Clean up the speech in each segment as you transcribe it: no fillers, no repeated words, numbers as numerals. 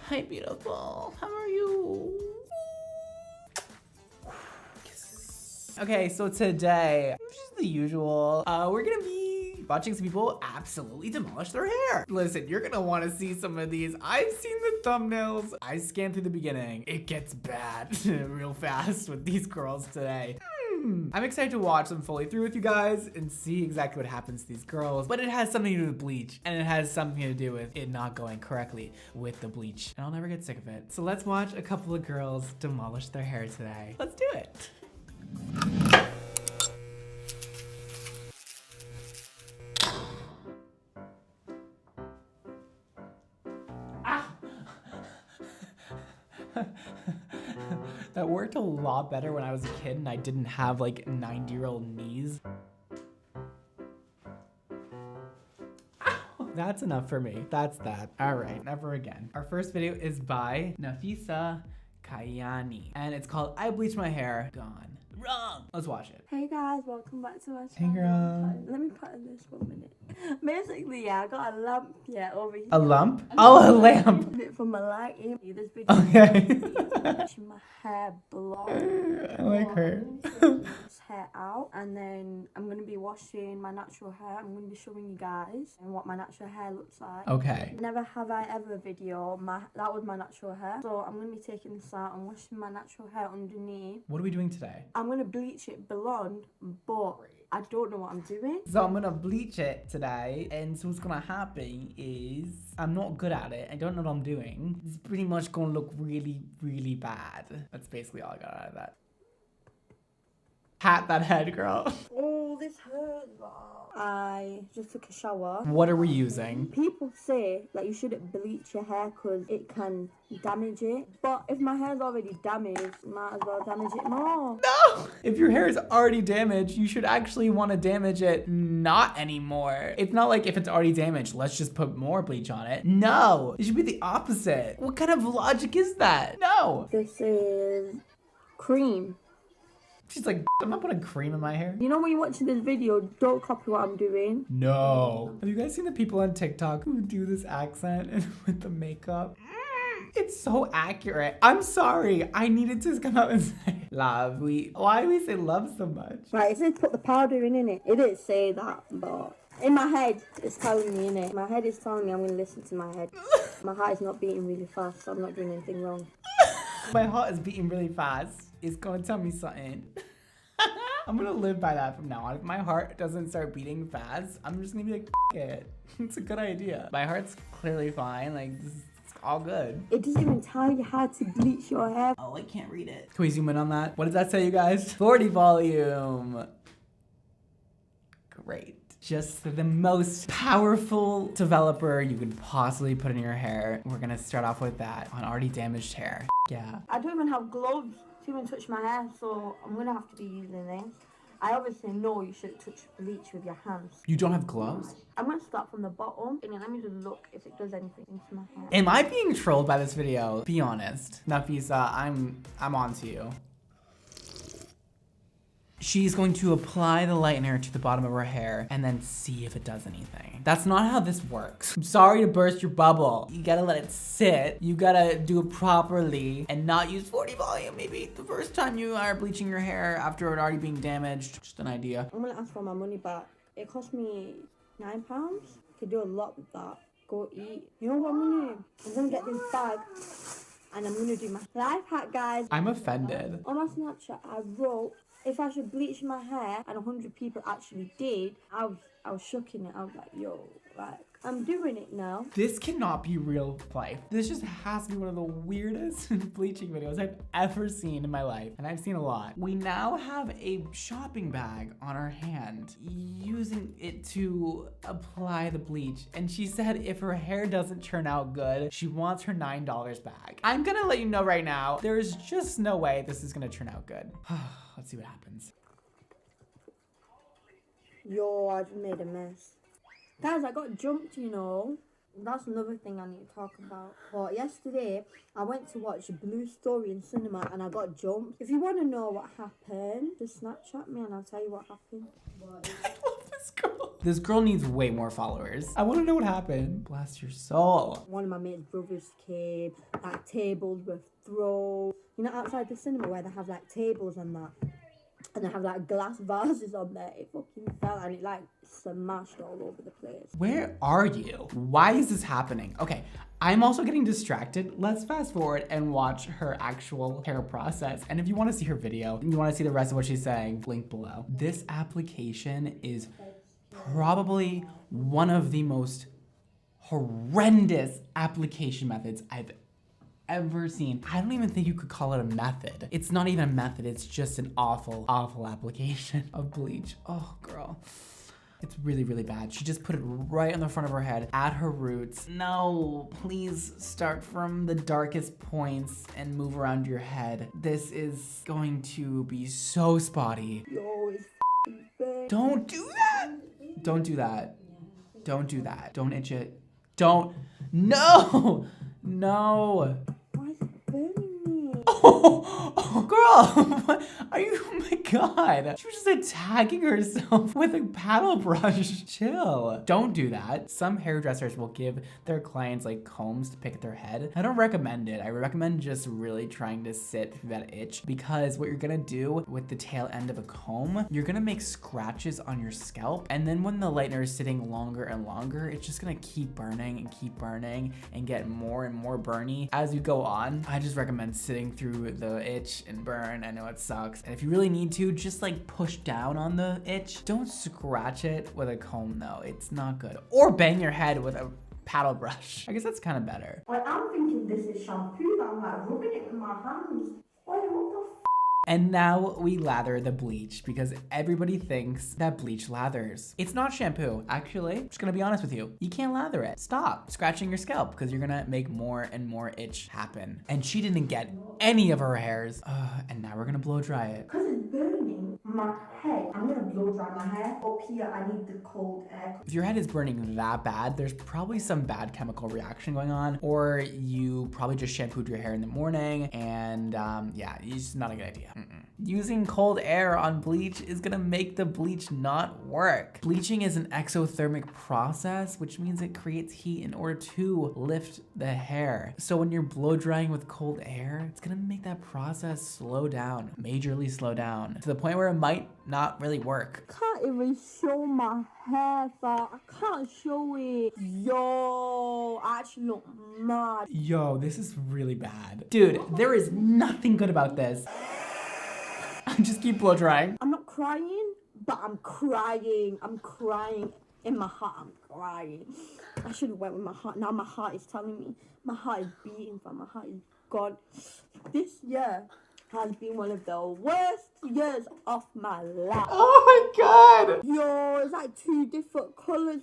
Hi, beautiful. How are you? Okay, so today, just the usual, we're gonna be watching some people absolutely demolish their hair. Listen, you're gonna wanna see some of these. I've seen the thumbnails. I scanned through the beginning. It gets bad real fast with these girls today. I'm excited to watch them fully through with you guys and see exactly what happens to these girls. But it has something to do with bleach, and it has something to do with it not going correctly with the bleach. And I'll never get sick of it. So let's watch a couple of girls demolish their hair today. Let's do it. That worked a lot better when I was a kid and I didn't have like 90-year-old knees. Ow, that's enough for me. That's that. All right, never again. Our first video is by Nafisa Kayani and it's called I Bleached My Hair Gone Wrong. Let's watch it. Hey guys, welcome back to my channel. Hey girl. Let me put in this 1 minute. Basically, yeah, I got a lamp over here. A lump? Oh, a lamp. For my lighting. This video. Okay. My hair blonde. I like her. This hair out, and then I'm gonna be washing my natural hair. I'm gonna be showing you guys and what my natural hair looks like. Okay. Never have I ever video that was my natural hair. So I'm gonna be taking this out and washing my natural hair underneath. What are we doing today? I'm gonna bleach it blonde, but I don't know what I'm doing. So I'm gonna bleach it today, and so what's gonna happen is I'm not good at it. I don't know what I'm doing. It's pretty much gonna look really, really bad. That's basically all I got out of that. Pat that head, girl. Oh, this hurts. I just took a shower. What are we using? People say that you shouldn't bleach your hair because it can damage it. But if my hair's already damaged, might as well damage it more. No! If your hair is already damaged, you should actually want to damage it not anymore. It's not like if it's already damaged, let's just put more bleach on it. No! It should be the opposite. What kind of logic is that? No! This is cream. She's like, I'm not putting cream in my hair. You know when you're watching this video, don't copy what I'm doing. No. Have you guys seen the people on TikTok who do this accent and with the makeup? It's so accurate. I'm sorry. I needed to come out and say love. Why do we say love so much? Right, it says put the powder in it. It didn't say that, but in my head, it's telling me, innit? My head is telling me I'm going to listen to my head. My heart is not beating really fast, so I'm not doing anything wrong. My heart is beating really fast. It's going to tell me something. I'm going to live by that from now on. If my heart doesn't start beating fast, I'm just going to be like, F it. It's a good idea. My heart's clearly fine. Like, it's all good. It doesn't even tell you how to bleach your hair. Oh, I can't read it. Can we zoom in on that? What does that say, you guys? 40 volume. Great. Just the most powerful developer you could possibly put in your hair. We're gonna start off with that on already damaged hair. Yeah. I don't even have gloves to even touch my hair, so I'm gonna have to be using this. I obviously know you shouldn't touch bleach with your hands. You don't have gloves? I'm gonna start from the bottom and then let me just look if it does anything into my hair. Am I being trolled by this video? Be honest. Nafisa, I'm on to you. She's going to apply the lightener to the bottom of her hair and then see if it does anything. That's not how this works. I'm sorry to burst your bubble. You gotta let it sit. You gotta do it properly and not use 40 volume. Maybe the first time you are bleaching your hair after it already being damaged. Just an idea. I'm gonna ask for my money back. It cost me £9. Could do a lot with that. Go eat. You know what I'm gonna do? I'm gonna get this bag and I'm gonna do my life hack, guys. I'm offended. On my Snapchat, I wrote if I should bleach my hair, and 100 people actually did. I was shook in it. I was like, yo, like, I'm doing it now. This cannot be real life. This just has to be one of the weirdest bleaching videos I've ever seen in my life. And I've seen a lot. We now have a shopping bag on our hand, using it to apply the bleach. And she said if her hair doesn't turn out good, she wants her $9 back. I'm gonna let you know right now, there is just no way this is gonna turn out good. Let's see what happens. Yo, I just made a mess. Guys, I got jumped, you know. That's another thing I need to talk about. But yesterday, I went to watch Blue Story in cinema and I got jumped. If you want to know what happened, just Snapchat me and I'll tell you what happened. I love This girl needs way more followers. I want to know what happened. Bless your soul. One of my mate's brothers came, like tables were thrown. You know, outside the cinema where they have like tables and that, and they have like glass vases on there. It fucking fell and it like smashed all over the place. Where are you? Why is this happening? Okay, I'm also getting distracted. Let's fast forward and watch her actual hair process. And if you want to see her video and you want to see the rest of what she's saying, link below. This application is probably one of the most horrendous application methods I've ever seen. I don't even think you could call it a method. It's not even a method. It's just an awful, awful application of bleach. Oh, girl. It's really, really bad. She just put it right on the front of her head at her roots. No, please start from the darkest points and move around your head. This is going to be so spotty. Yo, it's bad. Don't do that. Don't do that. Don't do that. Don't itch it. Don't. No. No. Why is it burning me? Oh, girl, what are you? Oh my God. She was just attacking herself with a paddle brush. Chill. Don't do that. Some hairdressers will give their clients like combs to pick at their head. I don't recommend it. I recommend just really trying to sit through that itch, because what you're gonna do with the tail end of a comb, you're gonna make scratches on your scalp. And then when the lightener is sitting longer and longer, it's just gonna keep burning and get more and more burny as you go on. I just recommend sitting through the itch and burn. I know it sucks. And if you really need to, just like push down on the itch. Don't scratch it with a comb though. It's not good. Or bang your head with a paddle brush. I guess that's kind of better. Like, I'm thinking this is shampoo, but I'm like rubbing it with my hands. What the f? And now we lather the bleach, because everybody thinks that bleach lathers. It's not shampoo. Actually, I'm just gonna be honest with you. You can't lather it. Stop scratching your scalp, because you're gonna make more and more itch happen. And she didn't get any of her hairs. And now we're gonna blow dry it. Because it's burning my head. I'm gonna blow dry my hair. Up here, I need the cold air. If your head is burning that bad, there's probably some bad chemical reaction going on, or you probably just shampooed your hair in the morning, and yeah, it's not a good idea. Using cold air on bleach is gonna make the bleach not work. Bleaching is an exothermic process, which means it creates heat in order to lift the hair. So when you're blow drying with cold air, it's gonna make that process slow down, majorly slow down, to the point where it might not really work. Can't even show my hair, fam. I can't show it. Yo, I actually look mad. Yo, this is really bad. Dude, there is nothing good about this. Just keep blow drying. I'm not crying, but I'm crying. I'm crying in my heart. I'm crying. I should have went with my heart. Now my heart is telling me. My heart is beating, fam. My heart is gone. This year has been one of the worst years of my life. Oh my God. Yo, it's like two different colors.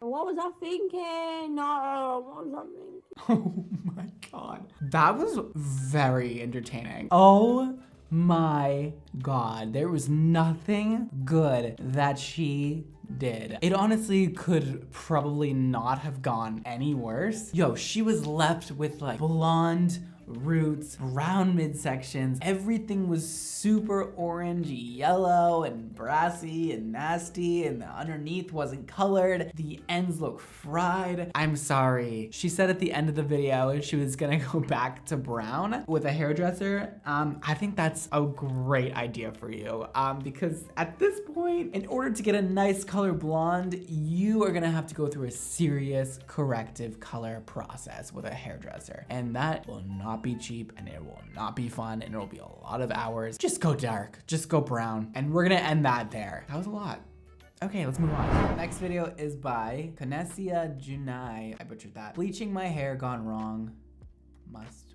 What was I thinking? No, what was I thinking? Oh my God. That was very entertaining. Oh my God. There was nothing good that she did. It honestly could probably not have gone any worse. Yo, she was left with like blonde roots, brown midsections. Everything was super orange, yellow, and brassy and nasty, and the underneath wasn't colored. The ends look fried. I'm sorry. She said at the end of the video she was gonna go back to brown with a hairdresser. I think that's a great idea for you, because at this point, in order to get a nice color blonde, you are gonna have to go through a serious corrective color process with a hairdresser, and that will not be cheap, and it will not be fun, and it'll be a lot of hours. Just go dark, just go brown, and we're gonna end that there. That was a lot. Okay, let's move on. Next video is by Kanesia Junai. I butchered that. Bleaching my hair gone wrong. Must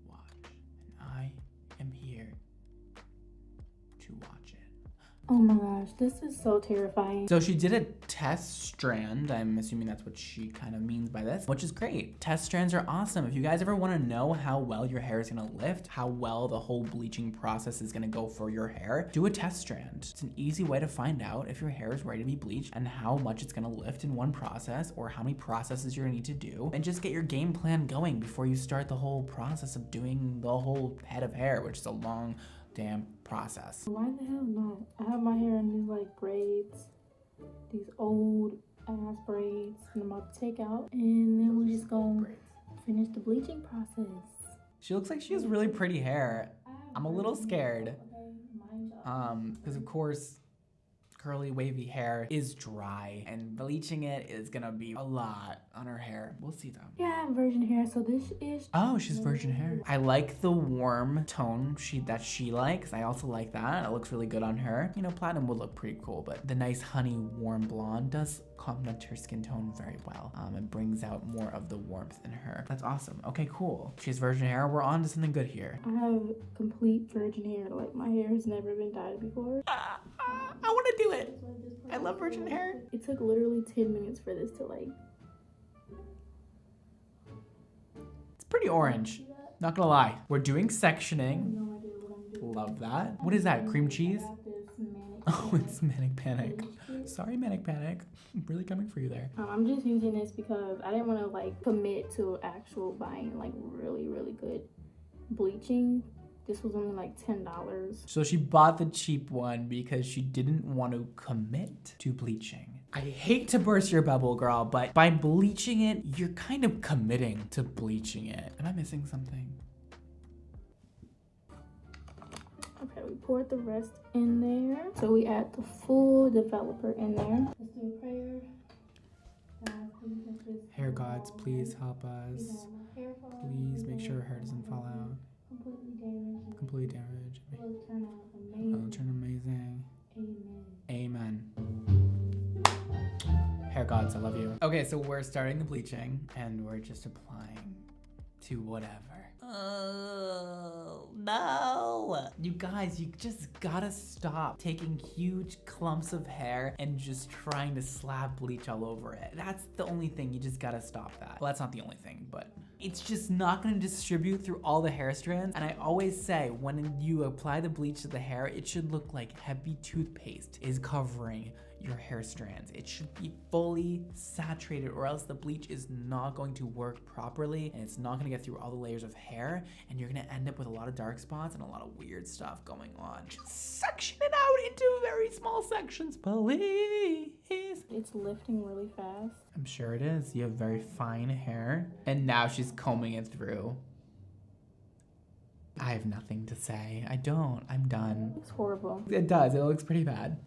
watch. And I am here to watch it. Oh my gosh, this is so terrifying. So she did a test strand. I'm assuming that's what she kind of means by this, which is great. Test strands are awesome. If you guys ever want to know how well your hair is going to lift, how well the whole bleaching process is going to go for your hair, do a test strand. It's an easy way to find out if your hair is ready to be bleached and how much it's going to lift in one process, or how many processes you're going to need to do, and just get your game plan going before you start the whole process of doing the whole head of hair, which is a long damn process. Why the hell not? I have my hair in these like braids. these old ass braids and I'm about to take out, and then we're just gonna finish the bleaching process. She looks like she has really pretty hair. I'm a little scared. Because of course, curly wavy hair is dry, and bleaching it is gonna be a lot on her hair. We'll see though. Yeah, I have virgin hair, so this is... Oh, she's virgin hair. I like the warm tone that she likes. I also like that. It looks really good on her. You know, platinum would look pretty cool, but the nice honey warm blonde does complement her skin tone very well. It brings out more of the warmth in her. That's awesome. Okay, cool. She has virgin hair. We're on to something good here. I have complete virgin hair. Like, my hair has never been dyed before. I want to do it. I love virgin hair. It took literally 10 minutes for this to like... It's pretty orange. Not gonna lie. We're doing sectioning. No idea what I'm doing. Love that. What is that? Cream cheese? Oh, it's Manic Panic. Sorry, Manic Panic. I'm really coming for you there. I'm just using this because I didn't want to like commit to actual buying like really good bleaching. This was only like $10. So she bought the cheap one because she didn't want to commit to bleaching. I hate to burst your bubble, girl, but by bleaching it, you're kind of committing to bleaching it. Am I missing something? Okay, we poured the rest in there. So we add the full developer in there. Let's do a prayer. Hair gods, please help us. Please make sure her hair doesn't fall out. Completely damaged. It'll turn amazing. Amen. Hair gods, I love you. Okay, so we're starting the bleaching and we're just applying to whatever. Oh, no. You guys, you just gotta stop taking huge clumps of hair and just trying to slap bleach all over it. That's the only thing, you just gotta stop that. Well, that's not the only thing, but it's just not gonna distribute through all the hair strands. And I always say, when you apply the bleach to the hair, it should look like heavy toothpaste is covering your hair strands. It should be fully saturated, or else the bleach is not going to work properly and it's not gonna get through all the layers of hair, and you're gonna end up with a lot of dark spots and a lot of weird stuff going on. Just section it out into very small sections, please. It's lifting really fast. I'm sure it is. You have very fine hair. And now she's combing it through. I have nothing to say. I don't. I'm done. It's horrible. It does. It looks pretty bad.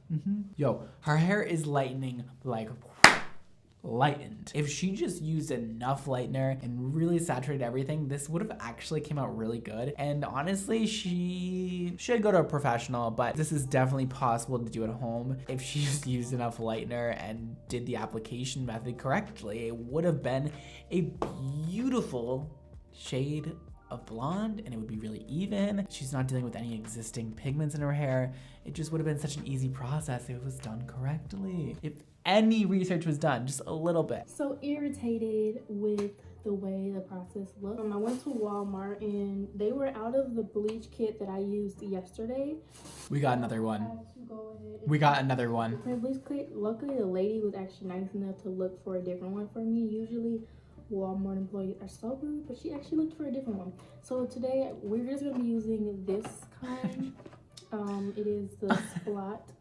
Yo, her hair is lightening like lightened. If she just used enough lightener and really saturated everything, this would have actually came out really good. And honestly, she should go to a professional, but this is definitely possible to do at home. If she just used enough lightener and did the application method correctly, it would have been a beautiful shade of blonde, and it would be really even. She's not dealing with any existing pigments in her hair. It just would have been such an easy process if it was done correctly. If any research was done, just a little bit. So irritated with the way the process looked. I went to Walmart and they were out of the bleach kit that I used yesterday. We got another one. We got another one. My bleach kit, luckily the lady was actually nice enough to look for a different one for me. Usually Walmart employees are so rude, but she actually looked for a different one. So today we're just gonna be using this kind. It is the Splat.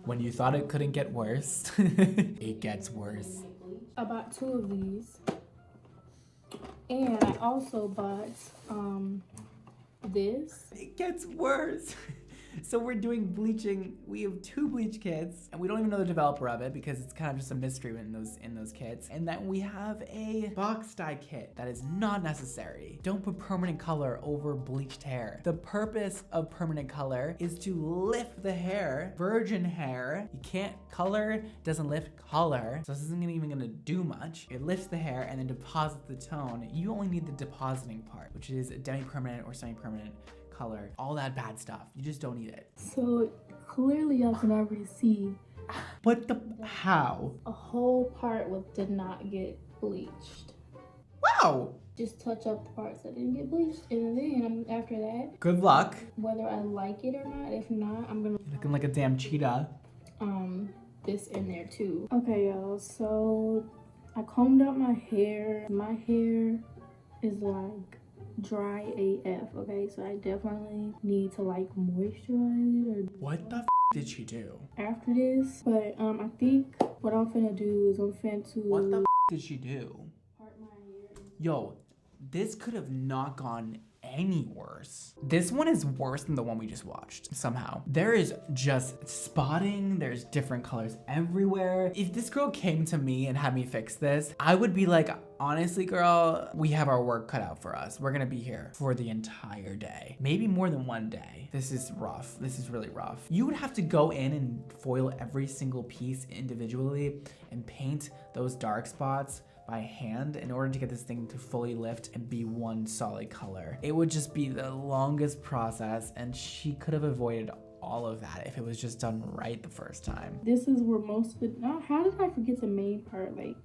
When you thought it couldn't get worse, it gets worse. I bought 2 of these, and I also bought this. It gets worse. So we're doing bleaching. We have 2 bleach kits, and we don't even know the developer of it because it's kind of just a mystery in those kits. And then we have a box dye kit that is not necessary. Don't put permanent color over bleached hair. The purpose of permanent color is to lift the hair. Virgin hair, you can't color, doesn't lift color. So this isn't even gonna do much. It lifts the hair and then deposits the tone. You only need the depositing part, which is a demi-permanent or semi-permanent color, all that bad stuff. You just don't need it. So clearly y'all can already see. What the, how? A whole part did not get bleached. Wow. Just touch up the parts that didn't get bleached, and then after that, good luck. Whether I like it or not, if not, I'm gonna looking like a damn cheetah. This in there too. Okay, y'all, so I combed out my hair. My hair is like dry AF, okay? So I definitely need to like moisturize it or What the did she do? after this. But I think what I'm finna do is I'm finna to What the did she do? part my hair. Yo, this could have not gone any worse. This one is worse than the one we just watched, somehow. There is just spotting, there's different colors everywhere. If this girl came to me and had me fix this, I would be like, honestly, girl, we have our work cut out for us. We're gonna be here for the entire day. Maybe more than one day. This is rough. This is really rough. You would have to go in and foil every single piece individually and paint those dark spots by hand in order to get this thing to fully lift and be one solid color. It would just be the longest process, and she could have avoided all of that if it was just done right the first time. This is where most of it, how did I forget the main part? Like,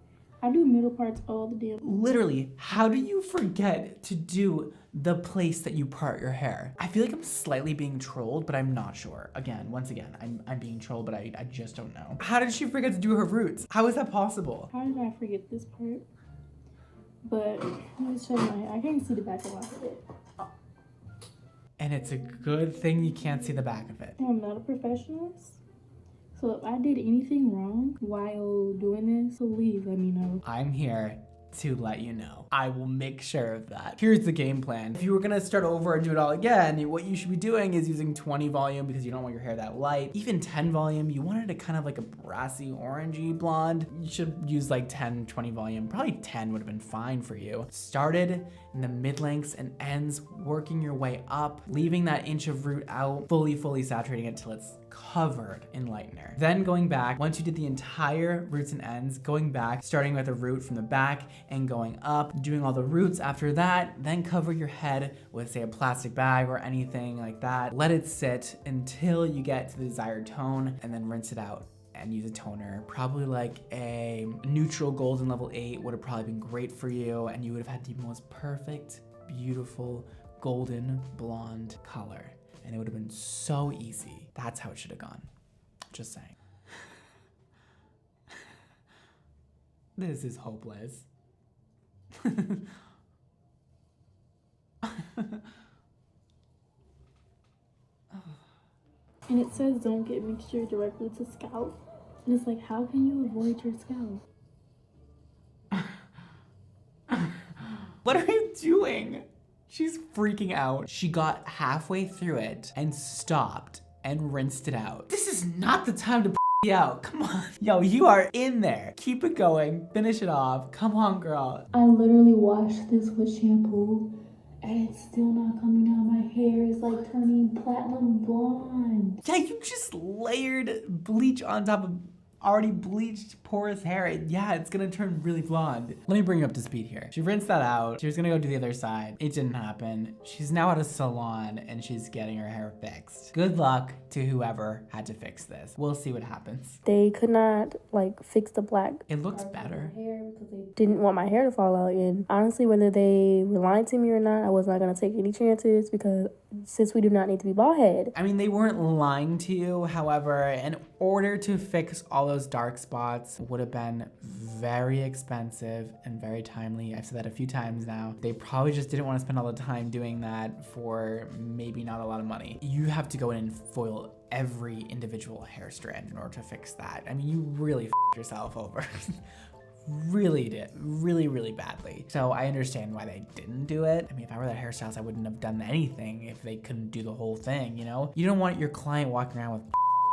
I do middle parts all the damn. Literally, how do you forget to do the place that you part your hair? I feel like I'm slightly being trolled, but I'm not sure. Again, once again, I'm being trolled, but I just don't know. How did she forget to do her roots? How is that possible? How did I forget this part? But let me show my, I can't see the back of my head. And it's a good thing you can't see the back of it. I'm not a professional. So if I did anything wrong while doing this, please let me know. I'm here to let you know. I will make sure of that. Here's the game plan. If you were gonna start over and do it all again, what you should be doing is using 20 volume because you don't want your hair that light. Even 10 volume, you wanted it kind of like a brassy, orangey blonde. You should use like 10, 20 volume. Probably 10 would have been fine for you. Started in the mid-lengths and ends, working your way up, leaving that inch of root out, fully saturating it till it's covered in lightener. Then going back, once you did the entire roots and ends, going back, starting with a root from the back and going up, doing all the roots after that, then cover your head with, say, a plastic bag or anything like that. Let it sit until you get to the desired tone and then rinse it out and use a toner. Probably like a neutral golden level 8 would have probably been great for you, and you would have had the most perfect, beautiful, golden blonde color. And it would have been so easy. That's how it should have gone. Just saying. This is hopeless. And it says don't get mixture directly to scalp. And it's like, how can you avoid your scalp? What are you doing? She's freaking out. She got halfway through it and stopped and rinsed it out. This is not the time to out. Come on. Yo, you are in there. Keep it going. Finish it off. Come on, girl. I literally washed this with shampoo and it's still not coming out. My hair is like turning platinum blonde. Yeah, you just layered bleach on top of already bleached porous hair. Yeah, it's gonna turn really blonde. Let me bring you up to speed here. She rinsed that out. She was gonna go do the other side. It didn't happen. She's now at a salon and she's getting her hair fixed. Good luck to whoever had to fix this. We'll see what happens. They could not like fix the black. It looks better. Didn't want my hair to fall out, and honestly, whether they were lying to me or not, I was not gonna take any chances because since we do not need to be bald head. I mean, they weren't lying to you. However, in order to fix all those dark spots would have been very expensive and very timely. I've said that a few times now. They probably just didn't want to spend all the time doing that for maybe not a lot of money. You have to go in and foil every individual hair strand in order to fix that. I mean, you really f***ed yourself over. Really did. Really badly. So I understand why they didn't do it. I mean, if I were that hairstylist, I wouldn't have done anything if they couldn't do the whole thing, you know? You don't want your client walking around with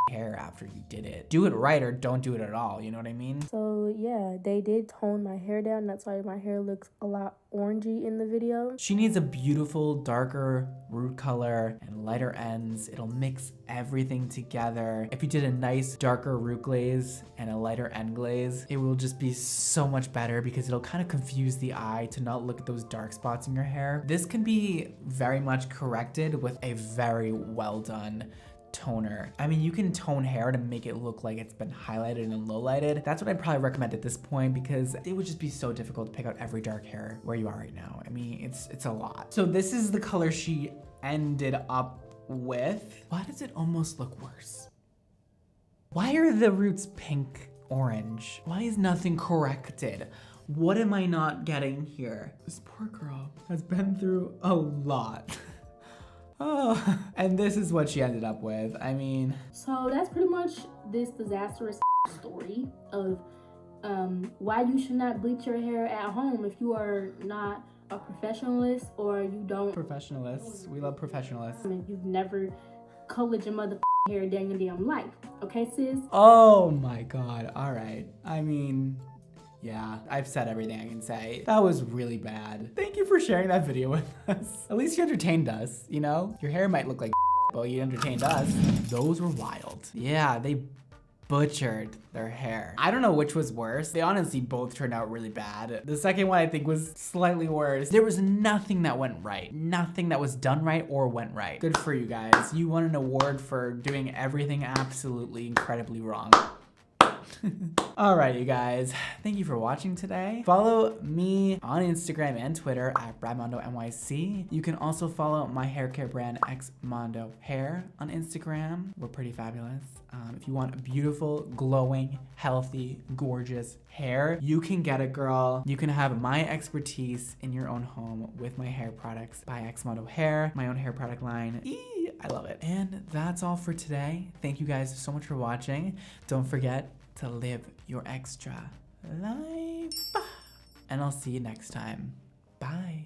hair after you did it. Do it right or don't do it at all, you know what I mean? So yeah, they did tone my hair down. That's why my hair looks a lot orangey in the video. She needs a beautiful, darker root color and lighter ends. It'll mix everything together. If you did a nice, darker root glaze and a lighter end glaze, it will just be so much better because it'll kind of confuse the eye to not look at those dark spots in your hair. This can be very much corrected with a very well done toner. I mean, you can tone hair to make it look like it's been highlighted and low lighted. That's what I'd probably recommend at this point because it would just be so difficult to pick out every dark hair where you are right now. I mean, it's a lot. So this is the color she ended up with. Why does it almost look worse? Why are the roots pink orange? Why is nothing corrected? What am I not getting here? This poor girl has been through a lot. Oh, and this is what she ended up with. I mean, so that's pretty much this disastrous story of why you should not bleach your hair at home if you are not a professionalist or you don't. Professionalists. We love professionalists. If you've never colored your mother hair a day in your damn life. Okay, sis? Oh my god. All right. I mean, yeah, I've said everything I can say. That was really bad. Thank you for sharing that video with us. At least you entertained us, you know? Your hair might look like but you entertained us. Those were wild. Yeah, they butchered their hair. I don't know which was worse. They honestly both turned out really bad. The second one I think was slightly worse. There was nothing that went right. Nothing that was done right or went right. Good for you guys. You won an award for doing everything absolutely incredibly wrong. All right, you guys, thank you for watching today. Follow me on Instagram and Twitter at BradmondoNYC. You can also follow my hair care brand Xmondo Hair on Instagram. We're pretty fabulous. If you want beautiful, glowing, healthy, gorgeous hair, you can get it, girl. You can have my expertise in your own home with my hair products by Xmondo Hair, my own hair product line. I love it. And that's all for today. Thank you guys so much for watching. Don't forget to live your extra life. And I'll see you next time. Bye.